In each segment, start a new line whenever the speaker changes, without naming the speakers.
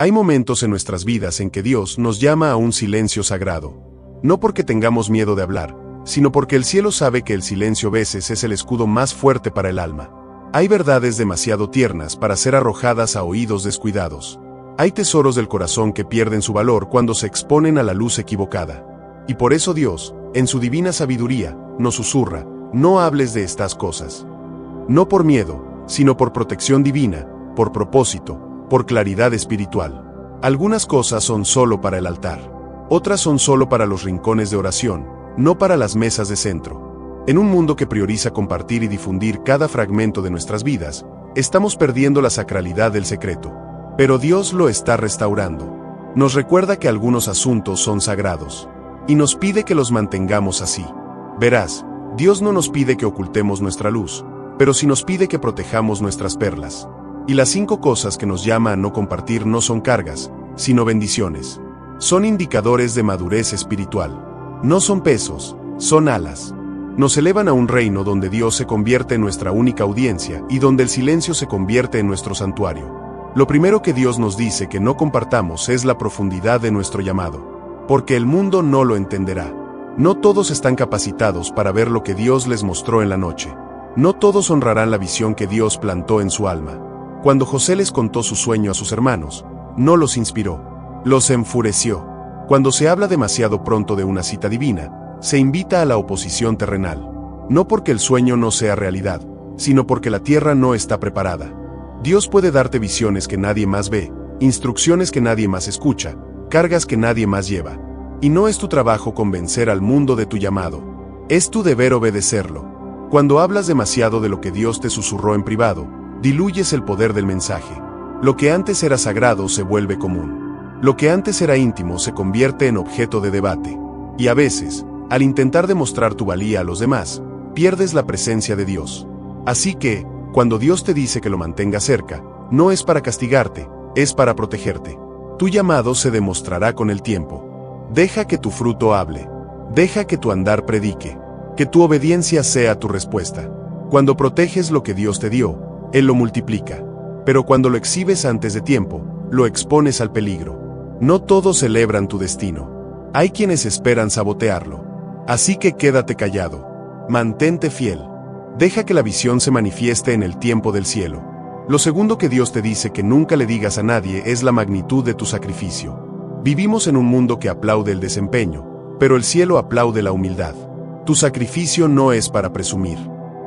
Hay momentos en nuestras vidas en que Dios nos llama a un silencio sagrado. No porque tengamos miedo de hablar, sino porque el cielo sabe que el silencio a veces es el escudo más fuerte para el alma. Hay verdades demasiado tiernas para ser arrojadas a oídos descuidados. Hay tesoros del corazón que pierden su valor cuando se exponen a la luz equivocada. Y por eso Dios, en su divina sabiduría, nos susurra: no hables de estas cosas. No por miedo, sino por protección divina, por propósito, por claridad espiritual. Algunas cosas son solo para el altar. Otras son solo para los rincones de oración, no para las mesas de centro. En un mundo que prioriza compartir y difundir cada fragmento de nuestras vidas, estamos perdiendo la sacralidad del secreto. Pero Dios lo está restaurando. Nos recuerda que algunos asuntos son sagrados. Y nos pide que los mantengamos así. Verás, Dios no nos pide que ocultemos nuestra luz, pero sí nos pide que protejamos nuestras perlas. Y las 5 cosas que nos llama a no compartir no son cargas, sino bendiciones. Son indicadores de madurez espiritual. No son pesos, son alas. Nos elevan a un reino donde Dios se convierte en nuestra única audiencia y donde el silencio se convierte en nuestro santuario. Lo primero que Dios nos dice que no compartamos es la profundidad de nuestro llamado. Porque el mundo no lo entenderá. No todos están capacitados para ver lo que Dios les mostró en la noche. No todos honrarán la visión que Dios plantó en su alma. Cuando José les contó su sueño a sus hermanos, no los inspiró, los enfureció. Cuando se habla demasiado pronto de una cita divina, se invita a la oposición terrenal. No porque el sueño no sea realidad, sino porque la tierra no está preparada. Dios puede darte visiones que nadie más ve, instrucciones que nadie más escucha, cargas que nadie más lleva. Y no es tu trabajo convencer al mundo de tu llamado. Es tu deber obedecerlo. Cuando hablas demasiado de lo que Dios te susurró en privado, diluyes el poder del mensaje. Lo que antes era sagrado se vuelve común. Lo que antes era íntimo se convierte en objeto de debate. Y a veces, al intentar demostrar tu valía a los demás, pierdes la presencia de Dios. Así que, cuando Dios te dice que lo mantengas cerca, no es para castigarte, es para protegerte. Tu llamado se demostrará con el tiempo. Deja que tu fruto hable. Deja que tu andar predique. Que tu obediencia sea tu respuesta. Cuando proteges lo que Dios te dio, Él lo multiplica. Pero cuando lo exhibes antes de tiempo, lo expones al peligro. No todos celebran tu destino. Hay quienes esperan sabotearlo. Así que quédate callado. Mantente fiel. Deja que la visión se manifieste en el tiempo del cielo. Lo segundo que Dios te dice que nunca le digas a nadie es la magnitud de tu sacrificio. Vivimos en un mundo que aplaude el desempeño, pero el cielo aplaude la humildad. Tu sacrificio no es para presumir.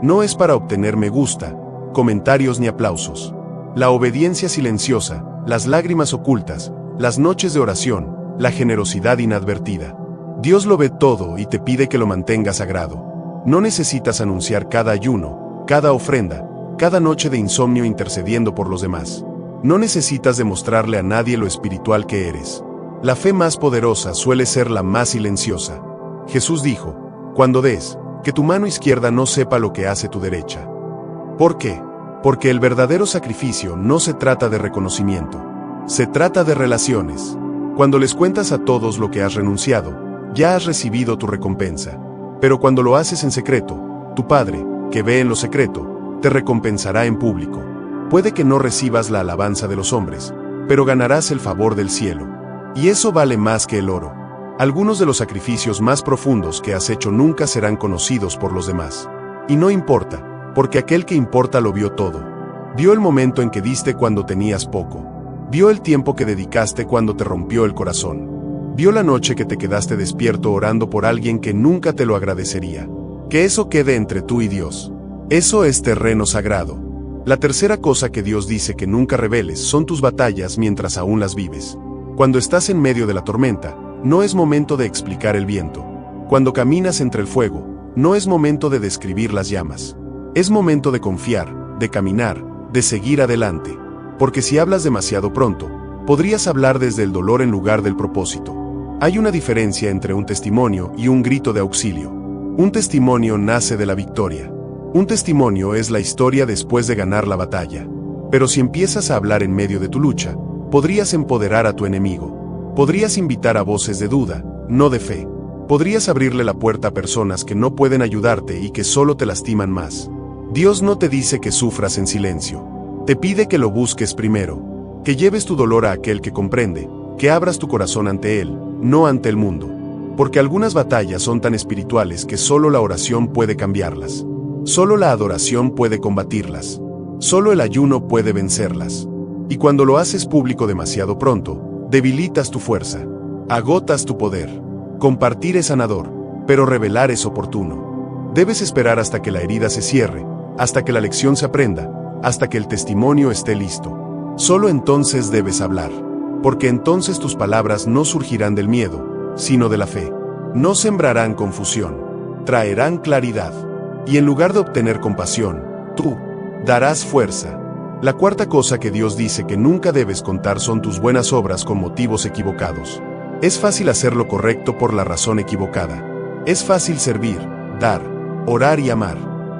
No es para obtener me gusta, comentarios ni aplausos. La obediencia silenciosa, las lágrimas ocultas, las noches de oración, la generosidad inadvertida. Dios lo ve todo y te pide que lo mantengas sagrado. No necesitas anunciar cada ayuno, cada ofrenda, cada noche de insomnio intercediendo por los demás. No necesitas demostrarle a nadie lo espiritual que eres. La fe más poderosa suele ser la más silenciosa. Jesús dijo: cuando des, que tu mano izquierda no sepa lo que hace tu derecha. ¿Por qué? Porque el verdadero sacrificio no se trata de reconocimiento. Se trata de relaciones. Cuando les cuentas a todos lo que has renunciado, ya has recibido tu recompensa. Pero cuando lo haces en secreto, tu Padre, que ve en lo secreto, te recompensará en público. Puede que no recibas la alabanza de los hombres, pero ganarás el favor del cielo. Y eso vale más que el oro. Algunos de los sacrificios más profundos que has hecho nunca serán conocidos por los demás. Y no importa, porque aquel que importa lo vio todo. Vio el momento en que diste cuando tenías poco. Vio el tiempo que dedicaste cuando te rompió el corazón. Vio la noche que te quedaste despierto orando por alguien que nunca te lo agradecería. Que eso quede entre tú y Dios. Eso es terreno sagrado. La tercera cosa que Dios dice que nunca reveles son tus batallas mientras aún las vives. Cuando estás en medio de la tormenta, no es momento de explicar el viento. Cuando caminas entre el fuego, no es momento de describir las llamas. Es momento de confiar, de caminar, de seguir adelante. Porque si hablas demasiado pronto, podrías hablar desde el dolor en lugar del propósito. Hay una diferencia entre un testimonio y un grito de auxilio. Un testimonio nace de la victoria. Un testimonio es la historia después de ganar la batalla. Pero si empiezas a hablar en medio de tu lucha, podrías empoderar a tu enemigo. Podrías invitar a voces de duda, no de fe. Podrías abrirle la puerta a personas que no pueden ayudarte y que solo te lastiman más. Dios no te dice que sufras en silencio. Te pide que lo busques primero. que lleves tu dolor a aquel que comprende, que abras tu corazón ante Él, no ante el mundo. Porque algunas batallas son tan espirituales que solo la oración puede cambiarlas. Solo la adoración puede combatirlas. Solo el ayuno puede vencerlas. Y cuando lo haces público demasiado pronto, debilitas tu fuerza, agotas tu poder. Compartir es sanador, pero revelar es oportuno. Debes esperar hasta que la herida se cierre, hasta que la lección se aprenda, hasta que el testimonio esté listo. Solo entonces debes hablar, porque entonces tus palabras no surgirán del miedo, sino de la fe. No sembrarán confusión, traerán claridad. Y en lugar de obtener compasión, tú darás fuerza. La cuarta cosa que Dios dice que nunca debes contar son tus buenas obras con motivos equivocados. Es fácil hacer lo correcto por la razón equivocada. Es fácil servir, dar, orar y amar.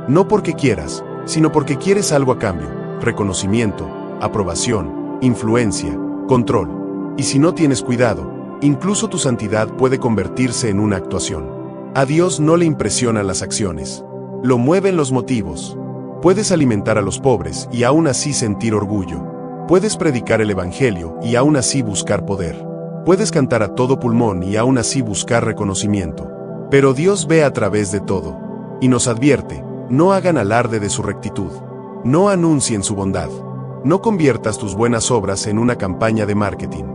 No porque quieras, sino porque quieres algo a cambio: reconocimiento, aprobación, influencia, control. Y si no tienes cuidado, incluso tu santidad puede convertirse en una actuación. A Dios no le impresionan las acciones. Lo mueven los motivos. Puedes alimentar a los pobres y aún así sentir orgullo. Puedes predicar el evangelio y aún así buscar poder. Puedes cantar a todo pulmón y aún así buscar reconocimiento. Pero Dios ve a través de todo. Y nos advierte: no hagan alarde de su rectitud. No anuncien su bondad. No conviertas tus buenas obras en una campaña de marketing.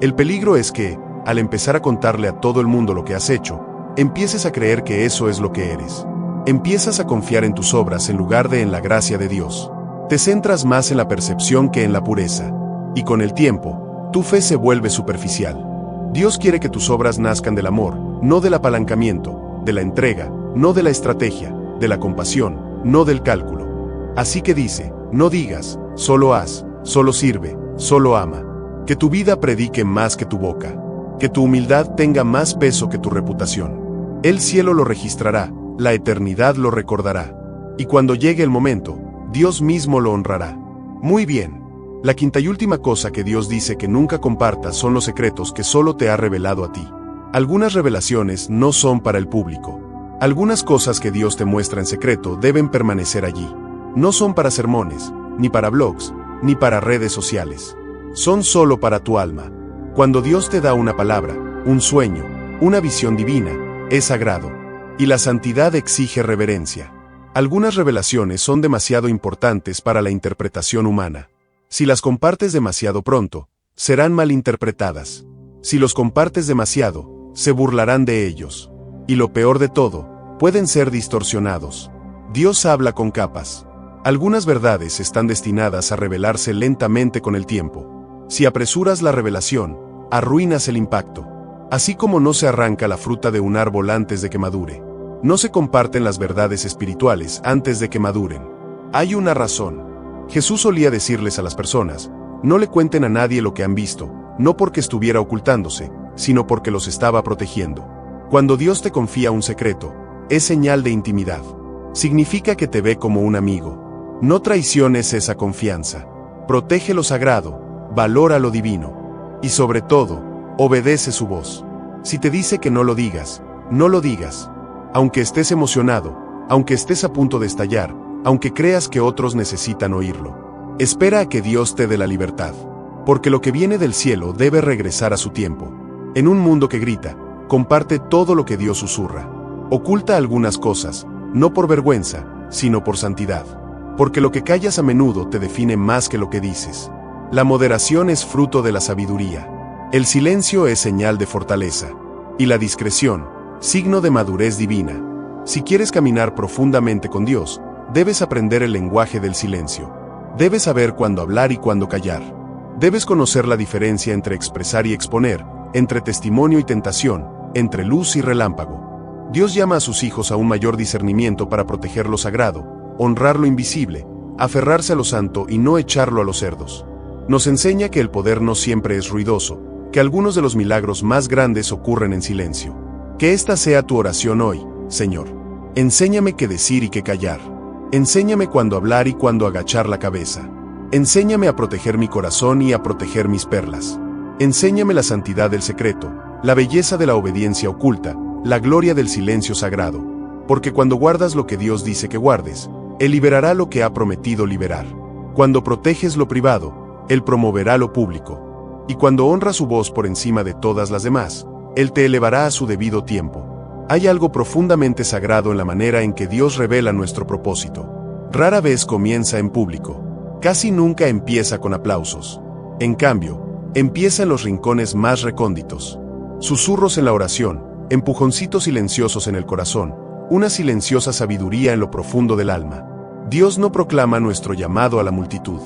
El peligro es que, al empezar a contarle a todo el mundo lo que has hecho, empieces a creer que eso es lo que eres. Empiezas a confiar en tus obras en lugar de en la gracia de Dios. Te centras más en la percepción que en la pureza. Y con el tiempo, tu fe se vuelve superficial. Dios quiere que tus obras nazcan del amor, no del apalancamiento, de la entrega, no de la estrategia, de la compasión, no del cálculo. Así que dice: no digas, solo haz, solo sirve, solo ama. Que tu vida predique más que tu boca. Que tu humildad tenga más peso que tu reputación. El cielo lo registrará, la eternidad lo recordará. Y cuando llegue el momento, Dios mismo lo honrará. Muy bien. La quinta y última cosa que Dios dice que nunca compartas son los secretos que solo te ha revelado a ti. Algunas revelaciones no son para el público. Algunas cosas que Dios te muestra en secreto deben permanecer allí. No son para sermones, ni para blogs, ni para redes sociales. Son solo para tu alma. Cuando Dios te da una palabra, un sueño, una visión divina, es sagrado. Y la santidad exige reverencia. Algunas revelaciones son demasiado importantes para la interpretación humana. Si las compartes demasiado pronto, serán malinterpretadas. Si los compartes demasiado, se burlarán de ellos. Y lo peor de todo, pueden ser distorsionados. Dios habla con capas. Algunas verdades están destinadas a revelarse lentamente con el tiempo. Si apresuras la revelación, arruinas el impacto. Así como no se arranca la fruta de un árbol antes de que madure, no se comparten las verdades espirituales antes de que maduren. Hay una razón. Jesús solía decirles a las personas: no le cuenten a nadie lo que han visto, no porque estuviera ocultándose, sino porque los estaba protegiendo. Cuando Dios te confía un secreto, es señal de intimidad. Significa que te ve como un amigo. No traiciones esa confianza. Protege lo sagrado, valora lo divino. Y sobre todo, obedece su voz. Si te dice que no lo digas, no lo digas. Aunque estés emocionado, aunque estés a punto de estallar, aunque creas que otros necesitan oírlo. Espera a que Dios te dé la libertad. Porque lo que viene del cielo debe regresar a su tiempo. En un mundo que grita, comparte todo lo que Dios susurra. Oculta algunas cosas, no por vergüenza, sino por santidad. Porque lo que callas a menudo te define más que lo que dices. La moderación es fruto de la sabiduría. El silencio es señal de fortaleza. Y la discreción, signo de madurez divina. Si quieres caminar profundamente con Dios, debes aprender el lenguaje del silencio. Debes saber cuándo hablar y cuándo callar. Debes conocer la diferencia entre expresar y exponer, entre testimonio y tentación, entre luz y relámpago. Dios llama a sus hijos a un mayor discernimiento para proteger lo sagrado, honrar lo invisible, aferrarse a lo santo y no echarlo a los cerdos. Nos enseña que el poder no siempre es ruidoso, que algunos de los milagros más grandes ocurren en silencio. Que esta sea tu oración hoy, Señor. Enséñame qué decir y qué callar. Enséñame cuándo hablar y cuándo agachar la cabeza. Enséñame a proteger mi corazón y a proteger mis perlas. Enséñame la santidad del secreto, la belleza de la obediencia oculta, la gloria del silencio sagrado. Porque cuando guardas lo que Dios dice que guardes, Él liberará lo que ha prometido liberar. Cuando proteges lo privado, Él promoverá lo público. Y cuando honra su voz por encima de todas las demás, Él te elevará a su debido tiempo. Hay algo profundamente sagrado en la manera en que Dios revela nuestro propósito. Rara vez comienza en público. Casi nunca empieza con aplausos. En cambio, empieza en los rincones más recónditos. Susurros en la oración, empujoncitos silenciosos en el corazón, una silenciosa sabiduría en lo profundo del alma. Dios no proclama nuestro llamado a la multitud.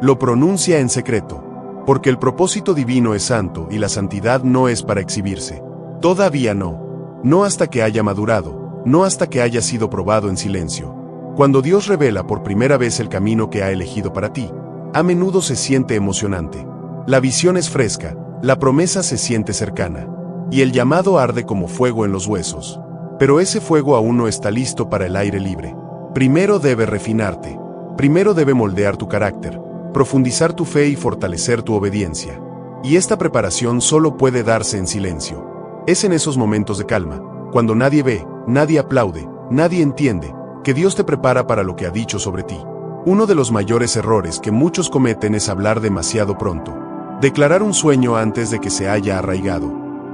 Lo pronuncia en secreto. Porque el propósito divino es santo y la santidad no es para exhibirse. Todavía no. No hasta que haya madurado, no hasta que haya sido probado en silencio. Cuando Dios revela por primera vez el camino que ha elegido para ti, a menudo se siente emocionante. La visión es fresca, la promesa se siente cercana, y el llamado arde como fuego en los huesos. Pero ese fuego aún no está listo para el aire libre. Primero debe refinarte. Primero debe moldear tu carácter, profundizar tu fe y fortalecer tu obediencia. Y esta preparación solo puede darse en silencio. Es en esos momentos de calma, cuando nadie ve, nadie aplaude, nadie entiende, que Dios te prepara para lo que ha dicho sobre ti. Uno de los mayores errores que muchos cometen es hablar demasiado pronto. Declarar un sueño antes de que se haya arraigado.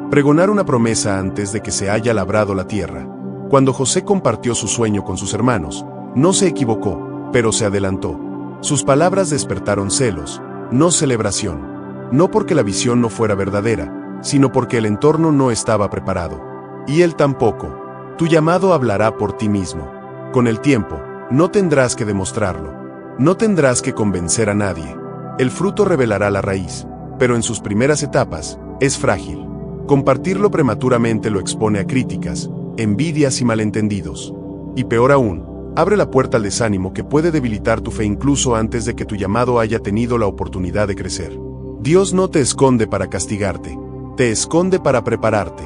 Pregonar una promesa antes de que se haya labrado la tierra. Cuando José compartió su sueño con sus hermanos, no se equivocó, pero se adelantó. Sus palabras despertaron celos, no celebración. No porque la visión no fuera verdadera, sino porque el entorno no estaba preparado. Y él tampoco. Tu llamado hablará por ti mismo. Con el tiempo, no tendrás que demostrarlo. No tendrás que convencer a nadie. El fruto revelará la raíz, pero en sus primeras etapas, es frágil. Compartirlo prematuramente lo expone a críticas, envidias y malentendidos. Y peor aún, abre la puerta al desánimo que puede debilitar tu fe incluso antes de que tu llamado haya tenido la oportunidad de crecer. Dios no te esconde para castigarte. Te esconde para prepararte.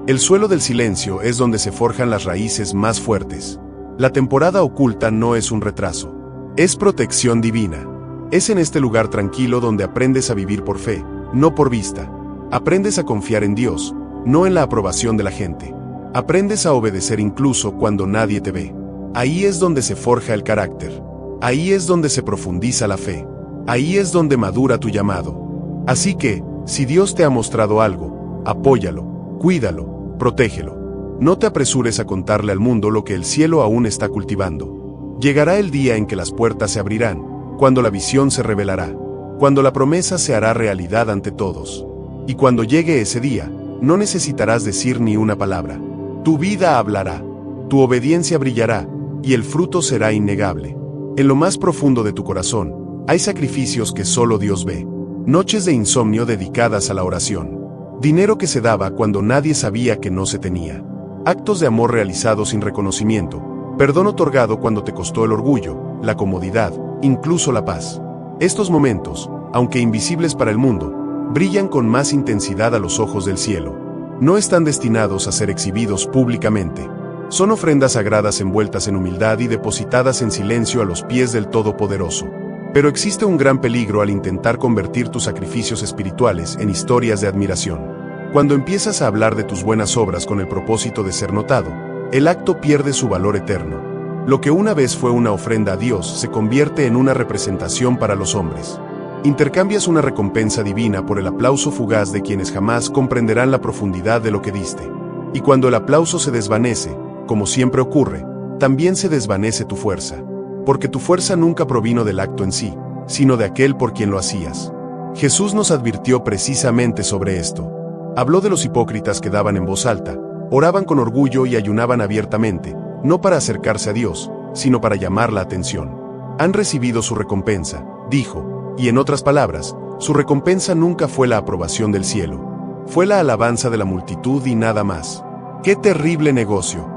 El suelo del silencio es donde se forjan las raíces más fuertes. La temporada oculta no es un retraso. Es protección divina. Es en este lugar tranquilo donde aprendes a vivir por fe, no por vista. Aprendes a confiar en Dios, no en la aprobación de la gente. Aprendes a obedecer incluso cuando nadie te ve. Ahí es donde se forja el carácter. Ahí es donde se profundiza la fe. Ahí es donde madura tu llamado. Así que, si Dios te ha mostrado algo, apóyalo, cuídalo, protégelo. No te apresures a contarle al mundo lo que el cielo aún está cultivando. Llegará el día en que las puertas se abrirán, cuando la visión se revelará, cuando la promesa se hará realidad ante todos. Y cuando llegue ese día, no necesitarás decir ni una palabra. Tu vida hablará, tu obediencia brillará, y el fruto será innegable. En lo más profundo de tu corazón, hay sacrificios que solo Dios ve. Noches de insomnio dedicadas a la oración. Dinero que se daba cuando nadie sabía que no se tenía. Actos de amor realizados sin reconocimiento. Perdón otorgado cuando te costó el orgullo, la comodidad, incluso la paz. Estos momentos, aunque invisibles para el mundo, brillan con más intensidad a los ojos del cielo. No están destinados a ser exhibidos públicamente. Son ofrendas sagradas envueltas en humildad y depositadas en silencio a los pies del Todopoderoso. Pero existe un gran peligro al intentar convertir tus sacrificios espirituales en historias de admiración. Cuando empiezas a hablar de tus buenas obras con el propósito de ser notado, el acto pierde su valor eterno. Lo que una vez fue una ofrenda a Dios se convierte en una representación para los hombres. Intercambias una recompensa divina por el aplauso fugaz de quienes jamás comprenderán la profundidad de lo que diste. Y cuando el aplauso se desvanece, como siempre ocurre, también se desvanece tu fuerza. Porque tu fuerza nunca provino del acto en sí, sino de aquel por quien lo hacías. Jesús nos advirtió precisamente sobre esto. Habló de los hipócritas que daban en voz alta, oraban con orgullo y ayunaban abiertamente, no para acercarse a Dios, sino para llamar la atención. Han recibido su recompensa, dijo, y en otras palabras, su recompensa nunca fue la aprobación del cielo. Fue la alabanza de la multitud y nada más. ¡Qué terrible negocio!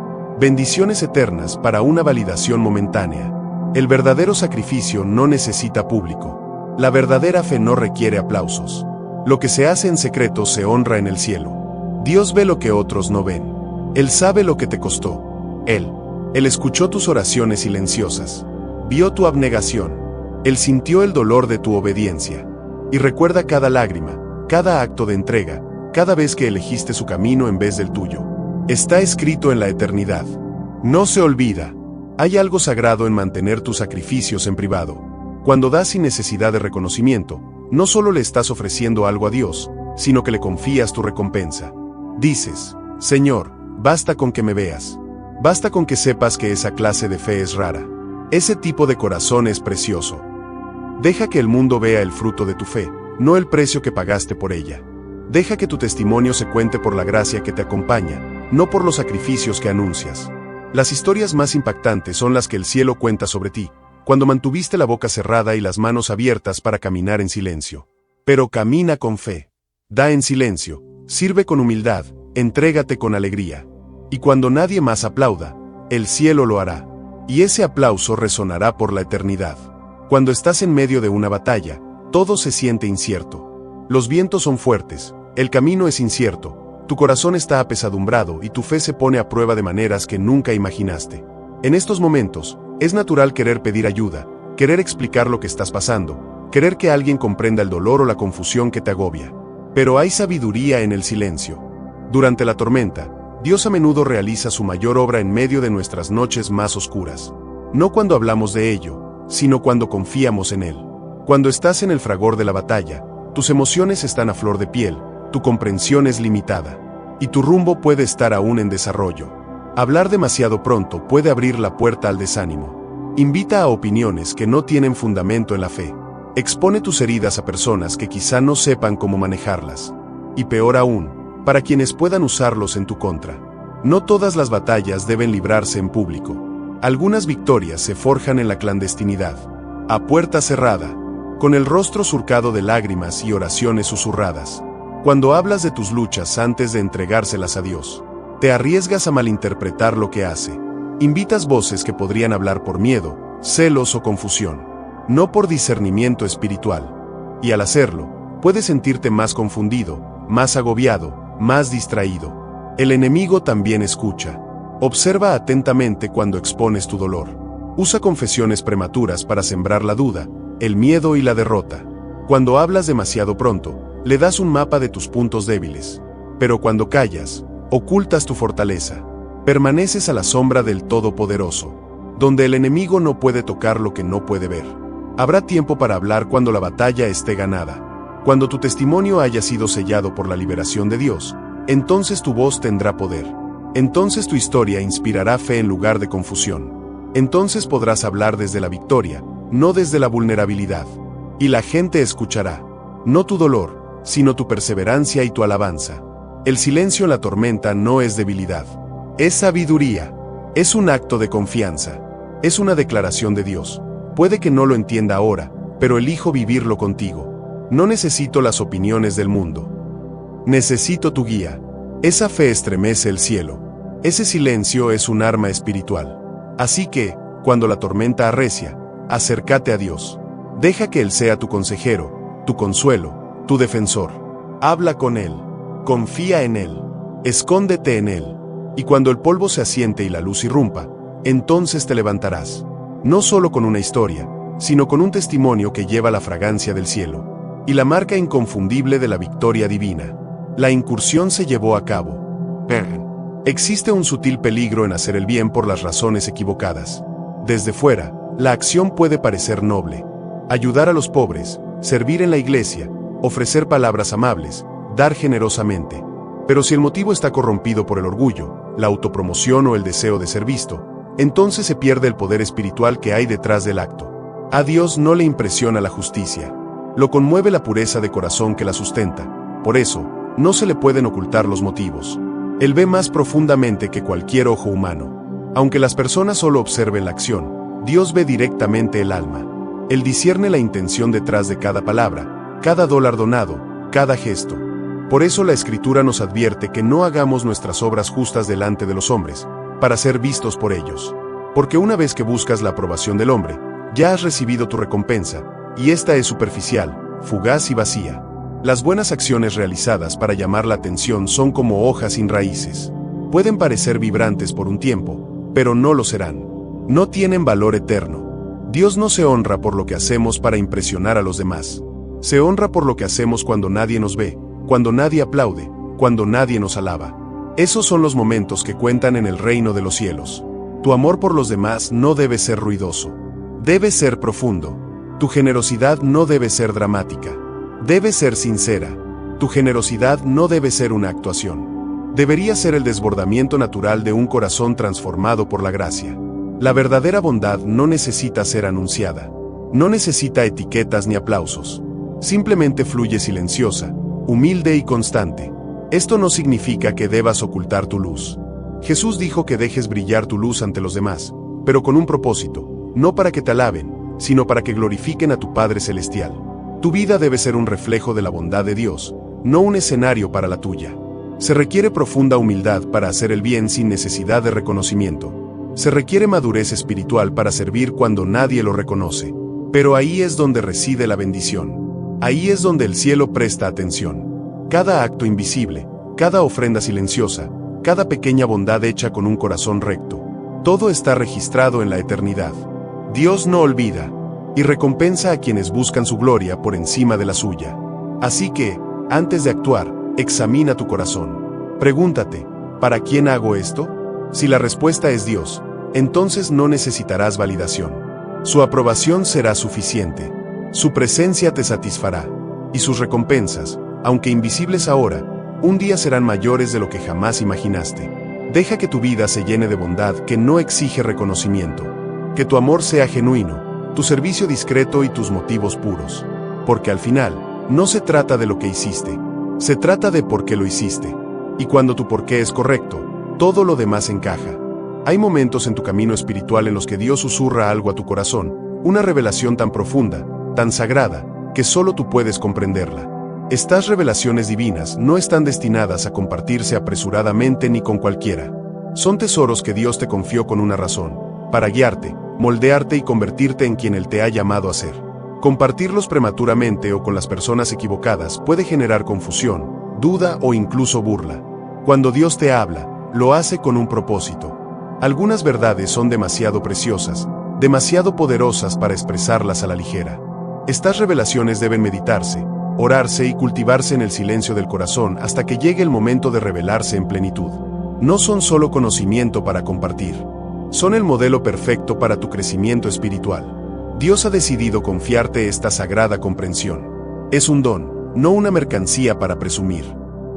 Bendiciones eternas para una validación momentánea. El verdadero sacrificio no necesita público. La verdadera fe no requiere aplausos. Lo que se hace en secreto se honra en el cielo. Dios ve lo que otros no ven. Él sabe lo que te costó. Él escuchó tus oraciones silenciosas. Vio tu abnegación. Él sintió el dolor de tu obediencia. Y recuerda cada lágrima, cada acto de entrega, cada vez que elegiste su camino en vez del tuyo. Está escrito en la eternidad. No se olvida. Hay algo sagrado en mantener tus sacrificios en privado. Cuando das sin necesidad de reconocimiento, No solo le estás ofreciendo algo a Dios, sino que le confías tu recompensa. Dices, Señor, basta con que me veas. Basta con que sepas que esa clase de fe es rara. Ese tipo de corazón es precioso. Deja que el mundo vea el fruto de tu fe, no el precio que pagaste por ella. Deja que tu testimonio se cuente por la gracia que te acompaña, no por los sacrificios que anuncias. Las historias más impactantes son las que el cielo cuenta sobre ti, cuando mantuviste la boca cerrada y las manos abiertas para caminar en silencio. Pero camina con fe. Da en silencio, sirve con humildad, entrégate con alegría. Y cuando nadie más aplauda, el cielo lo hará. Y ese aplauso resonará por la eternidad. Cuando estás en medio de una batalla, todo se siente incierto. Los vientos son fuertes, el camino es incierto, tu corazón está apesadumbrado y tu fe se pone a prueba de maneras que nunca imaginaste. En estos momentos, es natural querer pedir ayuda, querer explicar lo que estás pasando, querer que alguien comprenda el dolor o la confusión que te agobia. Pero hay sabiduría en el silencio. Durante la tormenta, Dios a menudo realiza su mayor obra en medio de nuestras noches más oscuras. No cuando hablamos de ello, sino cuando confiamos en Él. Cuando estás en el fragor de la batalla, tus emociones están a flor de piel, tu comprensión es limitada, y tu rumbo puede estar aún en desarrollo. Hablar demasiado pronto puede abrir la puerta al desánimo. Invita a opiniones que no tienen fundamento en la fe. Expone tus heridas a personas que quizá no sepan cómo manejarlas. Y peor aún, para quienes puedan usarlos en tu contra. No todas las batallas deben librarse en público. Algunas victorias se forjan en la clandestinidad, a puerta cerrada, con el rostro surcado de lágrimas y oraciones susurradas. Cuando hablas de tus luchas antes de entregárselas a Dios, te arriesgas a malinterpretar lo que hace. Invitas voces que podrían hablar por miedo, celos o confusión, no por discernimiento espiritual. Y al hacerlo, puedes sentirte más confundido, más agobiado, más distraído. El enemigo también escucha. Observa atentamente cuando expones tu dolor. Usa confesiones prematuras para sembrar la duda, el miedo y la derrota. Cuando hablas demasiado pronto, le das un mapa de tus puntos débiles. Pero cuando callas, ocultas tu fortaleza. Permaneces a la sombra del Todopoderoso, donde el enemigo no puede tocar lo que no puede ver. Habrá tiempo para hablar cuando la batalla esté ganada. Cuando tu testimonio haya sido sellado por la liberación de Dios, entonces tu voz tendrá poder. Entonces tu historia inspirará fe en lugar de confusión. Entonces podrás hablar desde la victoria, no desde la vulnerabilidad. Y la gente escuchará, no tu dolor, sino tu perseverancia y tu alabanza. El silencio en la tormenta no es debilidad. Es sabiduría. Es un acto de confianza. Es una declaración de Dios. Puede que no lo entienda ahora, pero elijo vivirlo contigo. No necesito las opiniones del mundo. Necesito tu guía. Esa fe estremece el cielo. Ese silencio es un arma espiritual. Así que, cuando la tormenta arrecia, acércate a Dios. Deja que Él sea tu consejero, tu consuelo, tu defensor. Habla con Él. Confía en Él. Escóndete en Él. Y cuando el polvo se asiente y la luz irrumpa, entonces te levantarás. No solo con una historia, sino con un testimonio que lleva la fragancia del cielo y la marca inconfundible de la victoria divina. La incursión se llevó a cabo. Existe un sutil peligro en hacer el bien por las razones equivocadas. Desde fuera, la acción puede parecer noble. Ayudar a los pobres, servir en la iglesia, ofrecer palabras amables, dar generosamente. Pero si el motivo está corrompido por el orgullo, la autopromoción o el deseo de ser visto, entonces se pierde el poder espiritual que hay detrás del acto. A Dios no le impresiona la justicia. Lo conmueve la pureza de corazón que la sustenta. Por eso, no se le pueden ocultar los motivos. Él ve más profundamente que cualquier ojo humano. Aunque las personas solo observen la acción, Dios ve directamente el alma. Él discierne la intención detrás de cada palabra, cada dólar donado, cada gesto. Por eso la Escritura nos advierte que no hagamos nuestras obras justas delante de los hombres, para ser vistos por ellos. Porque una vez que buscas la aprobación del hombre, ya has recibido tu recompensa, y esta es superficial, fugaz y vacía. Las buenas acciones realizadas para llamar la atención son como hojas sin raíces. Pueden parecer vibrantes por un tiempo, pero no lo serán. No tienen valor eterno. Dios no se honra por lo que hacemos para impresionar a los demás. Se honra por lo que hacemos cuando nadie nos ve, cuando nadie aplaude, cuando nadie nos alaba. Esos son los momentos que cuentan en el reino de los cielos. Tu amor por los demás no debe ser ruidoso. Debe ser profundo. Tu generosidad no debe ser dramática. Debe ser sincera. Tu generosidad no debe ser una actuación. Debería ser el desbordamiento natural de un corazón transformado por la gracia. La verdadera bondad no necesita ser anunciada. No necesita etiquetas ni aplausos. Simplemente fluye silenciosa, humilde y constante. Esto no significa que debas ocultar tu luz. Jesús dijo que dejes brillar tu luz ante los demás, pero con un propósito, no para que te alaben, sino para que glorifiquen a tu Padre Celestial. Tu vida debe ser un reflejo de la bondad de Dios, no un escenario para la tuya. Se requiere profunda humildad para hacer el bien sin necesidad de reconocimiento. Se requiere madurez espiritual para servir cuando nadie lo reconoce. Pero ahí es donde reside la bendición. Ahí es donde el cielo presta atención. Cada acto invisible, cada ofrenda silenciosa, cada pequeña bondad hecha con un corazón recto, todo está registrado en la eternidad. Dios no olvida, y recompensa a quienes buscan su gloria por encima de la suya. Así que, antes de actuar, examina tu corazón. Pregúntate, ¿para quién hago esto? Si la respuesta es Dios, entonces no necesitarás validación. Su aprobación será suficiente. Su presencia te satisfará, y sus recompensas, aunque invisibles ahora, un día serán mayores de lo que jamás imaginaste. Deja que tu vida se llene de bondad que no exige reconocimiento. Que tu amor sea genuino, tu servicio discreto y tus motivos puros. Porque al final, no se trata de lo que hiciste, se trata de por qué lo hiciste. Y cuando tu por qué es correcto, todo lo demás encaja. Hay momentos en tu camino espiritual en los que Dios susurra algo a tu corazón, una revelación tan profunda, tan sagrada, que solo tú puedes comprenderla. Estas revelaciones divinas no están destinadas a compartirse apresuradamente ni con cualquiera. Son tesoros que Dios te confió con una razón, para guiarte, moldearte y convertirte en quien Él te ha llamado a ser. Compartirlos prematuramente o con las personas equivocadas puede generar confusión, duda o incluso burla. Cuando Dios te habla, lo hace con un propósito. Algunas verdades son demasiado preciosas, demasiado poderosas para expresarlas a la ligera. Estas revelaciones deben meditarse, orarse y cultivarse en el silencio del corazón hasta que llegue el momento de revelarse en plenitud. No son solo conocimiento para compartir. Son el modelo perfecto para tu crecimiento espiritual. Dios ha decidido confiarte esta sagrada comprensión. Es un don, no una mercancía para presumir.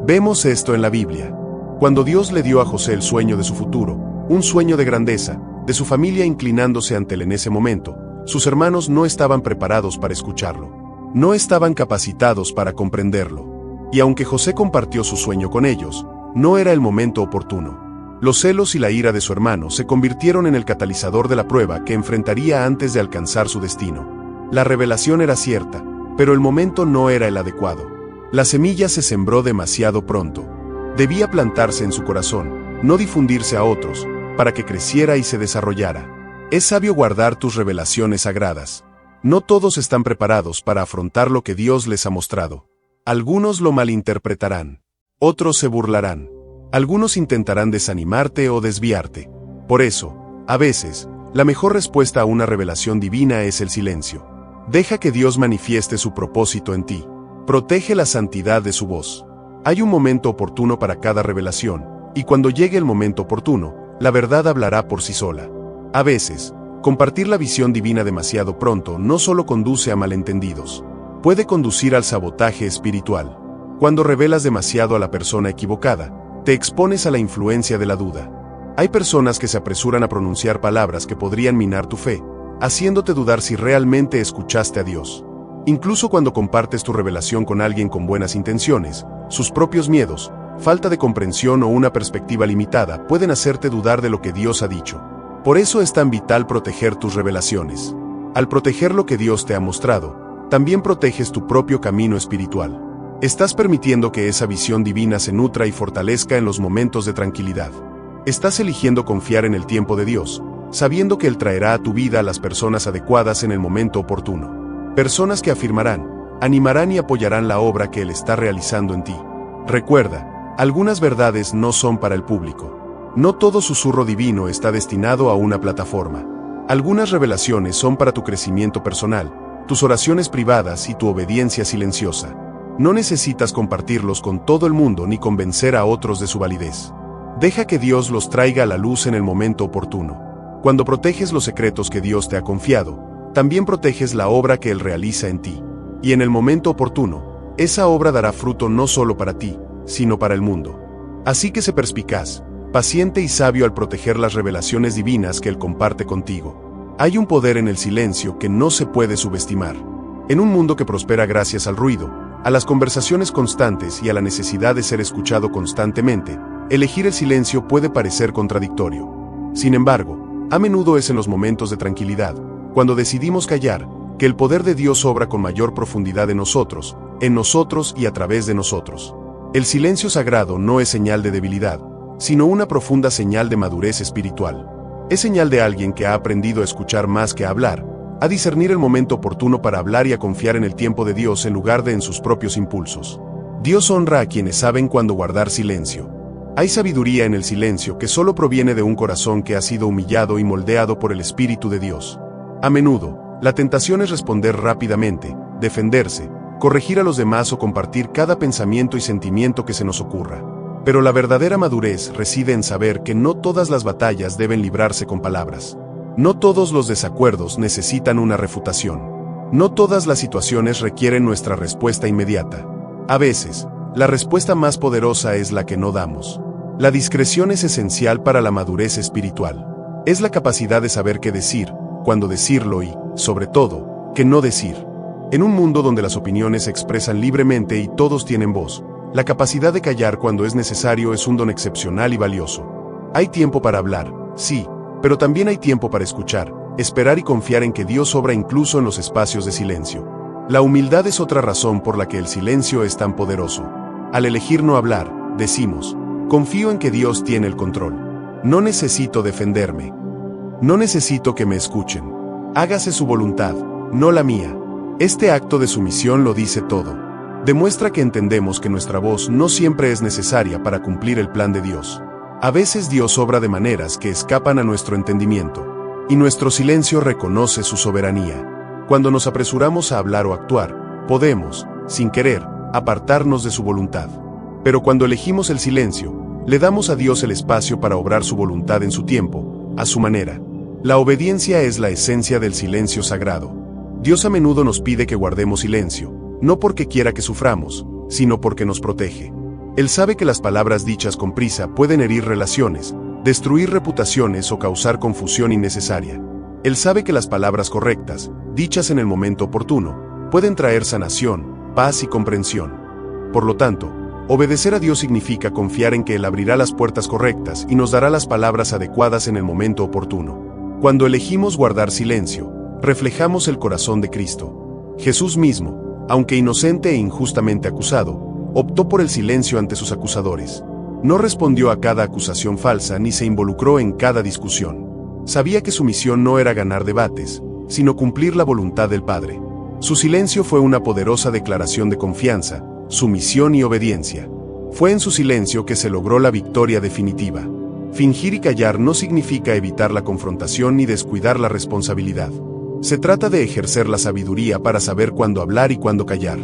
Vemos esto en la Biblia. Cuando Dios le dio a José el sueño de su futuro, un sueño de grandeza, de su familia inclinándose ante él en ese momento, sus hermanos no estaban preparados para escucharlo. No estaban capacitados para comprenderlo. Y aunque José compartió su sueño con ellos, no era el momento oportuno. Los celos y la ira de su hermano se convirtieron en el catalizador de la prueba que enfrentaría antes de alcanzar su destino. La revelación era cierta, pero el momento no era el adecuado. La semilla se sembró demasiado pronto. Debía plantarse en su corazón, no difundirse a otros, para que creciera y se desarrollara. Es sabio guardar tus revelaciones sagradas. No todos están preparados para afrontar lo que Dios les ha mostrado. Algunos lo malinterpretarán. Otros se burlarán. Algunos intentarán desanimarte o desviarte. Por eso, a veces, la mejor respuesta a una revelación divina es el silencio. Deja que Dios manifieste su propósito en ti. Protege la santidad de su voz. Hay un momento oportuno para cada revelación, y cuando llegue el momento oportuno, la verdad hablará por sí sola. A veces, compartir la visión divina demasiado pronto no solo conduce a malentendidos, puede conducir al sabotaje espiritual. Cuando revelas demasiado a la persona equivocada, te expones a la influencia de la duda. Hay personas que se apresuran a pronunciar palabras que podrían minar tu fe, haciéndote dudar si realmente escuchaste a Dios. Incluso cuando compartes tu revelación con alguien con buenas intenciones, sus propios miedos, falta de comprensión o una perspectiva limitada pueden hacerte dudar de lo que Dios ha dicho. Por eso es tan vital proteger tus revelaciones. Al proteger lo que Dios te ha mostrado, también proteges tu propio camino espiritual. Estás permitiendo que esa visión divina se nutra y fortalezca en los momentos de tranquilidad. Estás eligiendo confiar en el tiempo de Dios, sabiendo que Él traerá a tu vida a las personas adecuadas en el momento oportuno. Personas que afirmarán, animarán y apoyarán la obra que Él está realizando en ti. Recuerda, algunas verdades no son para el público. No todo susurro divino está destinado a una plataforma. Algunas revelaciones son para tu crecimiento personal, tus oraciones privadas y tu obediencia silenciosa. No necesitas compartirlos con todo el mundo ni convencer a otros de su validez. Deja que Dios los traiga a la luz en el momento oportuno. Cuando proteges los secretos que Dios te ha confiado, también proteges la obra que Él realiza en ti. Y en el momento oportuno, esa obra dará fruto no solo para ti, sino para el mundo. Así que sé perspicaz, paciente y sabio al proteger las revelaciones divinas que Él comparte contigo. Hay un poder en el silencio que no se puede subestimar. En un mundo que prospera gracias al ruido, a las conversaciones constantes y a la necesidad de ser escuchado constantemente, elegir el silencio puede parecer contradictorio. Sin embargo, a menudo es en los momentos de tranquilidad, cuando decidimos callar, que el poder de Dios obra con mayor profundidad en nosotros y a través de nosotros. El silencio sagrado no es señal de debilidad, sino una profunda señal de madurez espiritual. Es señal de alguien que ha aprendido a escuchar más que a hablar, a discernir el momento oportuno para hablar y a confiar en el tiempo de Dios en lugar de en sus propios impulsos. Dios honra a quienes saben cuándo guardar silencio. Hay sabiduría en el silencio que solo proviene de un corazón que ha sido humillado y moldeado por el Espíritu de Dios. A menudo, la tentación es responder rápidamente, defenderse, corregir a los demás o compartir cada pensamiento y sentimiento que se nos ocurra. Pero la verdadera madurez reside en saber que no todas las batallas deben librarse con palabras. No todos los desacuerdos necesitan una refutación. No todas las situaciones requieren nuestra respuesta inmediata. A veces, la respuesta más poderosa es la que no damos. La discreción es esencial para la madurez espiritual. Es la capacidad de saber qué decir, cuándo decirlo y, sobre todo, qué no decir. En un mundo donde las opiniones se expresan libremente y todos tienen voz, la capacidad de callar cuando es necesario es un don excepcional y valioso. Hay tiempo para hablar, sí, pero también hay tiempo para escuchar, esperar y confiar en que Dios obra incluso en los espacios de silencio. La humildad es otra razón por la que el silencio es tan poderoso. Al elegir no hablar, decimos, confío en que Dios tiene el control. No necesito defenderme. No necesito que me escuchen. Hágase su voluntad, no la mía. Este acto de sumisión lo dice todo. Demuestra que entendemos que nuestra voz no siempre es necesaria para cumplir el plan de Dios. A veces Dios obra de maneras que escapan a nuestro entendimiento, y nuestro silencio reconoce su soberanía. Cuando nos apresuramos a hablar o actuar, podemos, sin querer, apartarnos de su voluntad. Pero cuando elegimos el silencio, le damos a Dios el espacio para obrar su voluntad en su tiempo, a su manera. La obediencia es la esencia del silencio sagrado. Dios a menudo nos pide que guardemos silencio, no porque quiera que suframos, sino porque nos protege. Él sabe que las palabras dichas con prisa pueden herir relaciones, destruir reputaciones o causar confusión innecesaria. Él sabe que las palabras correctas, dichas en el momento oportuno, pueden traer sanación, paz y comprensión. Por lo tanto, obedecer a Dios significa confiar en que Él abrirá las puertas correctas y nos dará las palabras adecuadas en el momento oportuno. Cuando elegimos guardar silencio, reflejamos el corazón de Cristo. Jesús mismo, aunque inocente e injustamente acusado, optó por el silencio ante sus acusadores. No respondió a cada acusación falsa ni se involucró en cada discusión. Sabía que su misión no era ganar debates, sino cumplir la voluntad del Padre. Su silencio fue una poderosa declaración de confianza, sumisión y obediencia. Fue en su silencio que se logró la victoria definitiva. Fingir y callar no significa evitar la confrontación ni descuidar la responsabilidad. Se trata de ejercer la sabiduría para saber cuándo hablar y cuándo callar.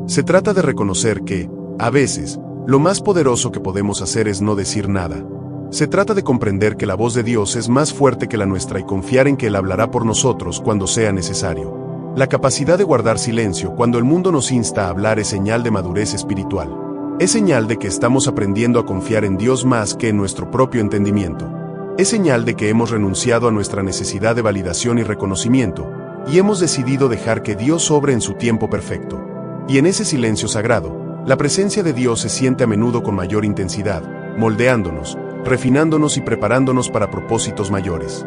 Se trata de reconocer que, a veces, lo más poderoso que podemos hacer es no decir nada. Se trata de comprender que la voz de Dios es más fuerte que la nuestra y confiar en que Él hablará por nosotros cuando sea necesario. La capacidad de guardar silencio cuando el mundo nos insta a hablar es señal de madurez espiritual. Es señal de que estamos aprendiendo a confiar en Dios más que en nuestro propio entendimiento. Es señal de que hemos renunciado a nuestra necesidad de validación y reconocimiento, y hemos decidido dejar que Dios obre en su tiempo perfecto. Y en ese silencio sagrado, la presencia de Dios se siente a menudo con mayor intensidad, moldeándonos, refinándonos y preparándonos para propósitos mayores.